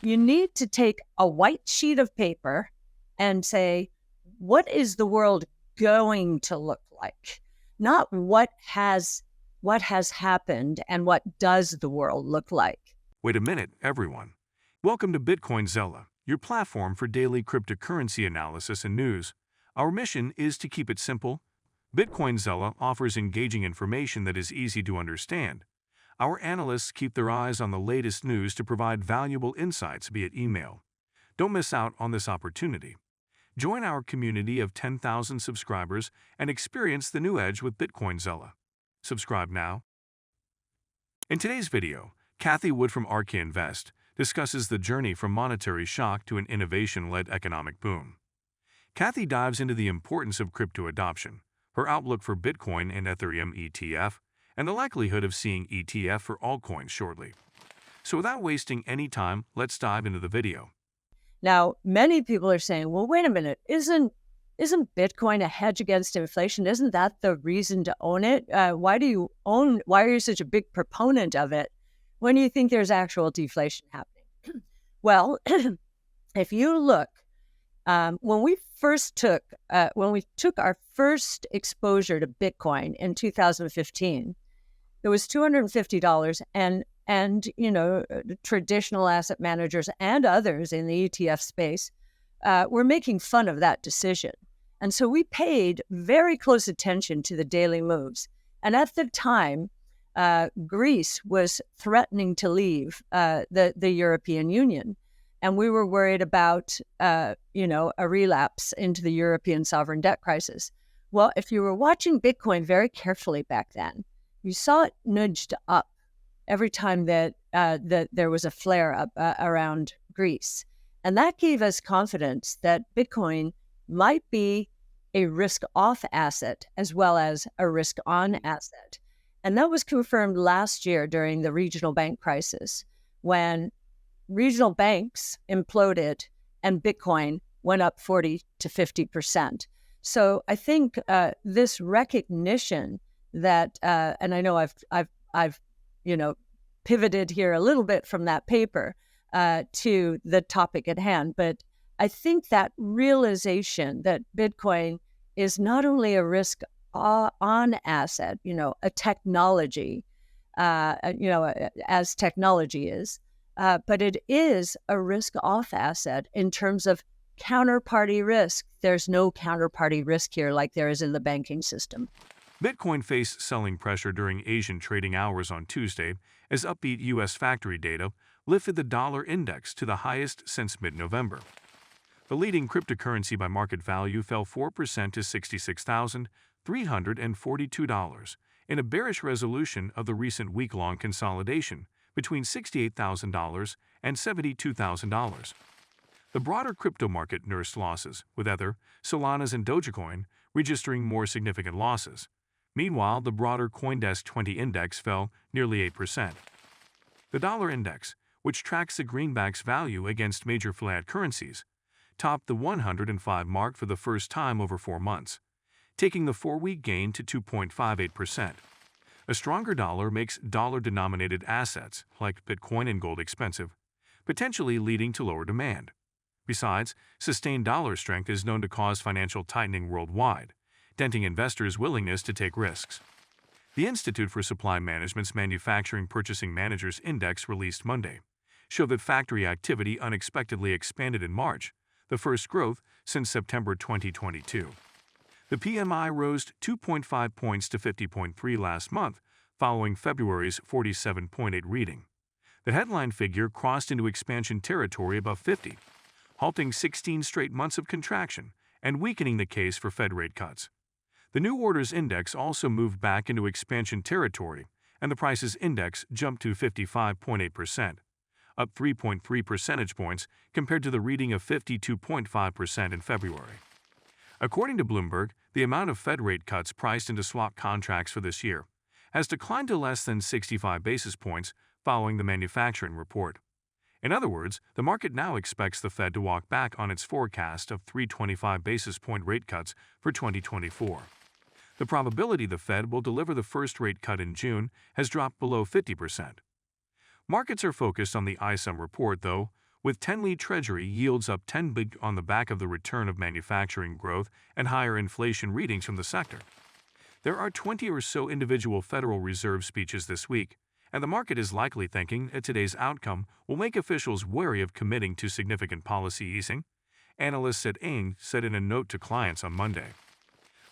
You need to take a white sheet of paper and say, what is the world going to look like? Not what has happened and what does the world look like? Wait a minute, everyone. Welcome to Bitcoin Zella, your platform for daily cryptocurrency analysis and news. Our mission is to keep it simple. Bitcoin Zella offers engaging information that is easy to understand. Our analysts keep their eyes on the latest news to provide valuable insights via email. Don't miss out on this opportunity. Join our community of 10,000 subscribers and experience the new edge with Bitcoin Zella. Subscribe now. In today's video, Cathie Wood from ARK Invest discusses the journey from monetary shock to an innovation-led economic boom. Cathie dives into the importance of crypto adoption, her outlook for Bitcoin and Ethereum ETF, and the likelihood of seeing ETF for altcoins shortly. So without wasting any time, let's dive into the video. Now, many people are saying, well, wait a minute, isn't Bitcoin a hedge against inflation? Isn't that the reason to own it? Why are you such a big proponent of it when you think there's actual deflation happening? Well, if you look, when we took our first exposure to Bitcoin in 2015, it was $250, and traditional asset managers and others in the ETF space were making fun of that decision. And so we paid very close attention to the daily moves. And at the time, Greece was threatening to leave the European Union. And we were worried about, a relapse into the European sovereign debt crisis. Well, if you were watching Bitcoin very carefully back then, you saw it nudged up every time that there was a flare-up around Greece. And that gave us confidence that Bitcoin might be a risk-off asset as well as a risk-on asset. And that was confirmed last year during the regional bank crisis, when regional banks imploded and Bitcoin went up 40 to 50%. So I think this recognition that, and I know I've pivoted here a little bit from that paper to the topic at hand, but I think that realization that Bitcoin is not only a risk-on asset, a technology, as technology is, but it is a risk-off asset in terms of counterparty risk. There's no counterparty risk here like there is in the banking system. Bitcoin faced selling pressure during Asian trading hours on Tuesday as upbeat U.S. factory data lifted the dollar index to the highest since mid-November. The leading cryptocurrency by market value fell 4% to $66,342 in a bearish resolution of the recent week-long consolidation between $68,000 and $72,000. The broader crypto market nursed losses, with Ether, Solana's, and Dogecoin registering more significant losses. Meanwhile, the broader CoinDesk 20 index fell nearly 8%. The dollar index, which tracks the greenback's value against major fiat currencies, topped the 105 mark for the first time over 4 months, taking the 4-week gain to 2.58%. A stronger dollar makes dollar-denominated assets like Bitcoin and gold expensive, potentially leading to lower demand. Besides, sustained dollar strength is known to cause financial tightening worldwide, denting investors' willingness to take risks. The Institute for Supply Management's Manufacturing Purchasing Managers Index released Monday showed that factory activity unexpectedly expanded in March, the first growth since September 2022. The PMI rose 2.5 points to 50.3 last month, following February's 47.8 reading. The headline figure crossed into expansion territory above 50, halting 16 straight months of contraction and weakening the case for Fed rate cuts. The new orders index also moved back into expansion territory, and the prices index jumped to 55.8%, up 3.3 percentage points compared to the reading of 52.5% in February. According to Bloomberg, the amount of Fed rate cuts priced into swap contracts for this year has declined to less than 65 basis points following the manufacturing report. In other words, the market now expects the Fed to walk back on its forecast of 325 basis point rate cuts for 2024. The probability the Fed will deliver the first rate cut in June has dropped below 50%. Markets are focused on the ISM report, though, with 10-year Treasury yields up 10 bp on the back of the return of manufacturing growth and higher inflation readings from the sector. There are 20 or so individual Federal Reserve speeches this week, and the market is likely thinking that today's outcome will make officials wary of committing to significant policy easing, analysts at ARK said in a note to clients on Monday.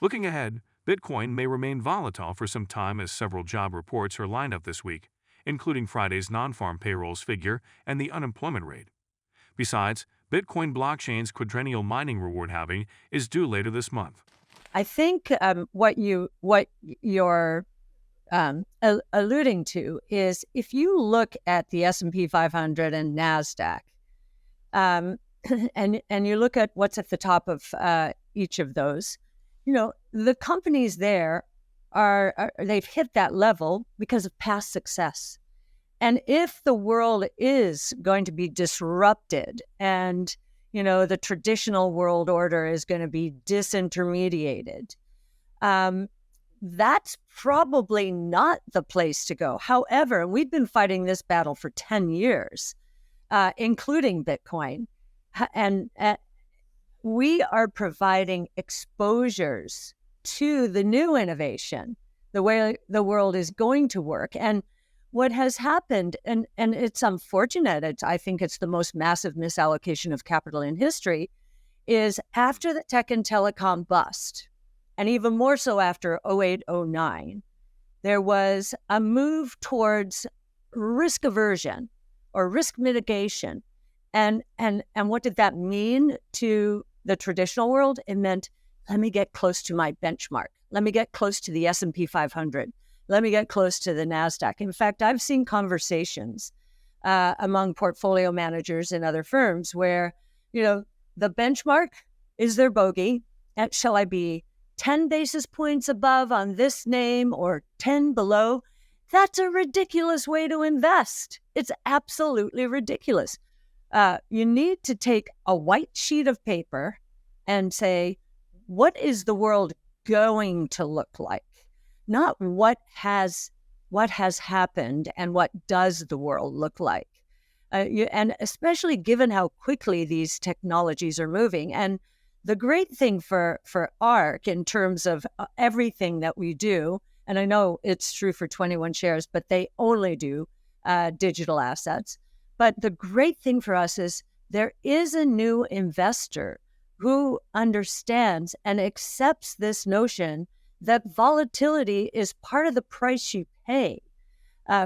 Looking ahead, Bitcoin may remain volatile for some time as several job reports are lined up this week, including Friday's non-farm payrolls figure and the unemployment rate. Besides, Bitcoin blockchain's quadrennial mining reward halving is due later this month. I think what you're alluding to is if you look at the S&P 500 and NASDAQ, and you look at what's at the top of each of those, the companies there they've hit that level because of past success. And if the world is going to be disrupted and, the traditional world order is going to be disintermediated, that's probably not the place to go. However, we've been fighting this battle for 10 years, including Bitcoin. And we are providing exposures to the new innovation, the way the world is going to work. And what has happened, and it's unfortunate, I think it's the most massive misallocation of capital in history, is after the tech and telecom bust, and even more so after 08-09, there was a move towards risk aversion or risk mitigation. And what did that mean to the traditional world? It meant, let me get close to my benchmark. Let me get close to the S&P 500. Let me get close to the NASDAQ. In fact, I've seen conversations among portfolio managers in other firms where, the benchmark is their bogey. And shall I be 10 basis points above on this name or 10 below? That's a ridiculous way to invest. It's absolutely ridiculous. You need to take a white sheet of paper and say, what is the world going to look like? Not what has happened and what does the world look like. And especially given how quickly these technologies are moving. And the great thing for ARK in terms of everything that we do, and I know it's true for 21 Shares, but they only do digital assets. But the great thing for us is there is a new investor who understands and accepts this notion that volatility is part of the price you pay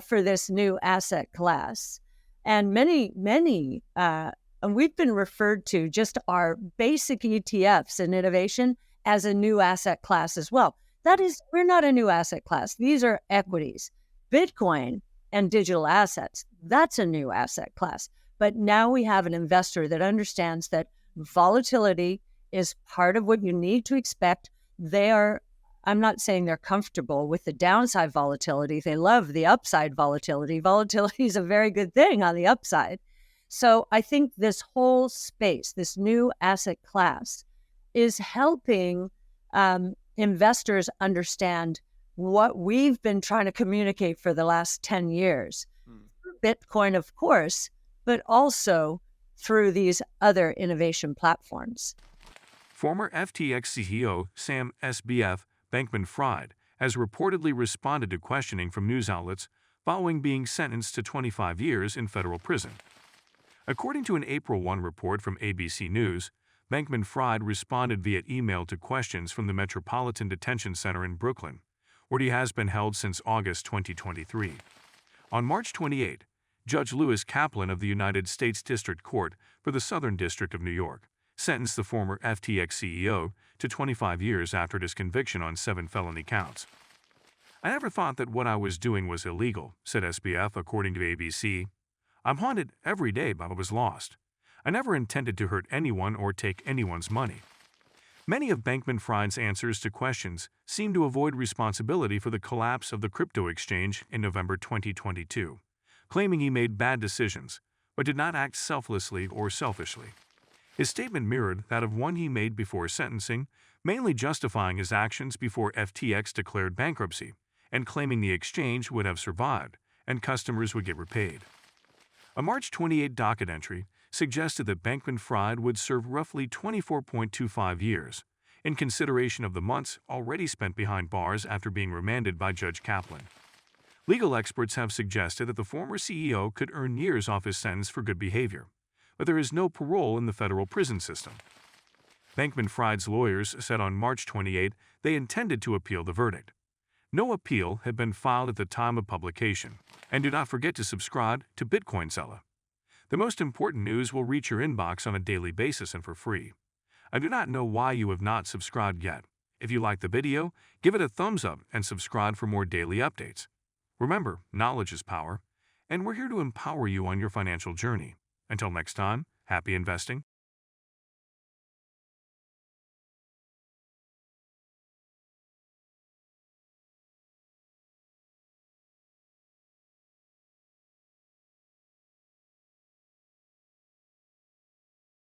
for this new asset class. And many, and we've been referred to just our basic ETFs and innovation as a new asset class as well. That is, we're not a new asset class. These are equities. Bitcoin and digital assets, that's a new asset class. But now we have an investor that understands that volatility is part of what you need to expect. I'm not saying they're comfortable with the downside volatility. They love the upside volatility. Volatility is a very good thing on the upside. So I think this whole space, this new asset class, is helping investors understand what we've been trying to communicate for the last 10 years. Bitcoin, of course, but also through these other innovation platforms. Former FTX CEO Sam SBF Bankman-Fried has reportedly responded to questioning from news outlets following being sentenced to 25 years in federal prison. According to an April 1 report from ABC News, Bankman-Fried responded via email to questions from the Metropolitan Detention Center in Brooklyn, where he has been held since August 2023. On March 28, Judge Lewis Kaplan of the United States District Court for the Southern District of New York sentenced the former FTX CEO to 25 years after his conviction on 7 felony counts. "I never thought that what I was doing was illegal," said SBF, according to ABC. "I'm haunted every day by what was lost. I never intended to hurt anyone or take anyone's money." Many of Bankman-Fried's answers to questions seem to avoid responsibility for the collapse of the crypto exchange in November 2022, claiming he made bad decisions, but did not act selflessly or selfishly. His statement mirrored that of one he made before sentencing, mainly justifying his actions before FTX declared bankruptcy and claiming the exchange would have survived and customers would get repaid. A March 28 docket entry suggested that Bankman-Fried would serve roughly 24.25 years, in consideration of the months already spent behind bars after being remanded by Judge Kaplan. Legal experts have suggested that the former CEO could earn years off his sentence for good behavior, but there is no parole in the federal prison system. Bankman-Fried's lawyers said on March 28 they intended to appeal the verdict. No appeal had been filed at the time of publication, and do not forget to subscribe to Bitcoin Seller. The most important news will reach your inbox on a daily basis and for free. I do not know why you have not subscribed yet. If you like the video, give it a thumbs up and subscribe for more daily updates. Remember, knowledge is power, and we're here to empower you on your financial journey. Until next time, happy investing.